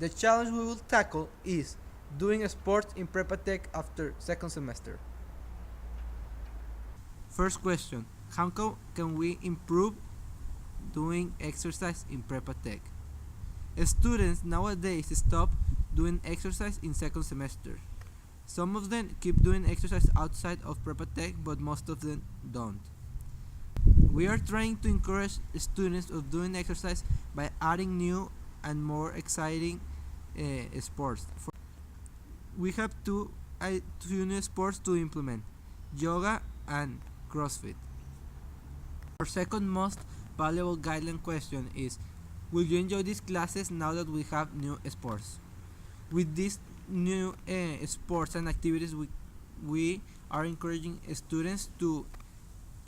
The challenge we will tackle is doing sports in Prepa Tech after second semester. First question: how can we improve doing exercise in Prepa Tech? Students nowadays stop doing exercise in second semester. Some of them keep doing exercise outside of Prepa Tech, but most of them don't. We are trying to encourage students of doing exercise by adding new and more exciting sports. We have two new sports to implement: yoga and CrossFit. Our second most valuable guideline question is: will you enjoy these classes now that we have new sports? With these new sports and activities, we are encouraging students to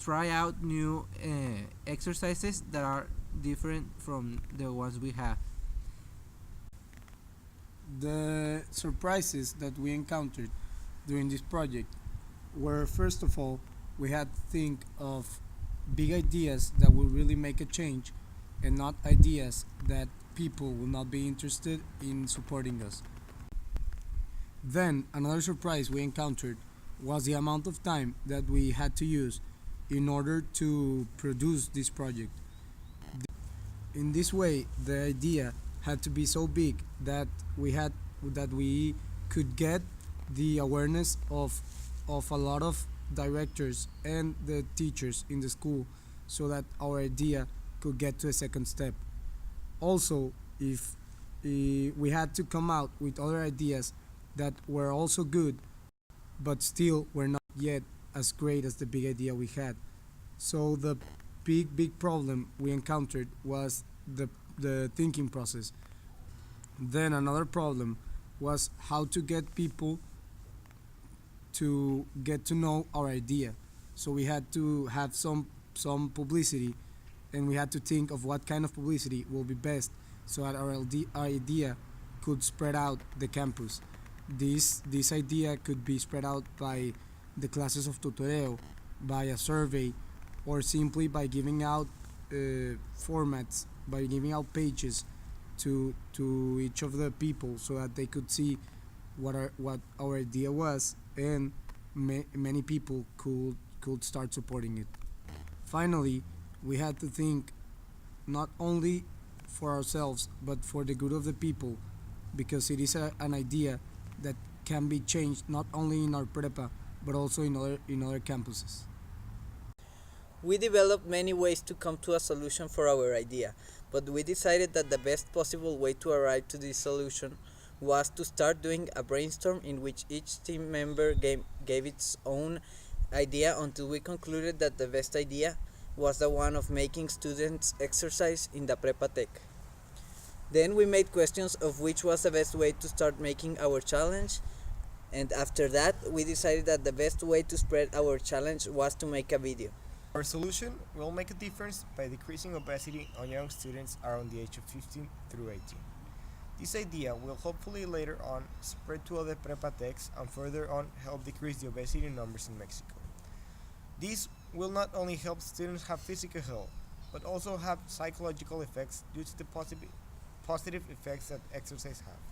try out new exercises that are different from the ones we have. The surprises that we encountered during this project were, first of all, we had to think of big ideas that will really make a change and not ideas that people will not be interested in supporting us. Then another surprise we encountered was the amount of time that we had to use in order to produce this project. In this way, the idea had to be so big that we could get the awareness of a lot of directors and the teachers in the school, so that our idea could get to a second step. Also, if we had to come out with other ideas that were also good, but still were not yet as great as the big idea we had. So the big problem we encountered was the thinking process. Then another problem was how to get people to get to know our idea. So we had to have some publicity, and we had to think of what kind of publicity will be best so that our idea could spread out the campus. This idea could be spread out by the classes of tutoreo, by a survey, or simply by giving out formats, by giving out pages to each of the people, so that they could see what our idea was, and many people could start supporting it. Finally, we had to think not only for ourselves but for the good of the people, because it is an idea that can be changed not only in our prepa but also in other campuses. We developed many ways to come to a solution for our idea, but we decided that the best possible way to arrive to this solution was to start doing a brainstorm in which each team member gave its own idea, until we concluded that the best idea was the one of making students exercise in the Prepa Tech. Then we made questions of which was the best way to start making our challenge, and after that we decided that the best way to spread our challenge was to make a video. Our solution will make a difference by decreasing obesity on young students around the age of 15 through 18. This idea will hopefully later on spread to other Prepa Techs and further on help decrease the obesity numbers in Mexico. This will not only help students have physical health, but also have psychological effects due to the positive effects that exercise have.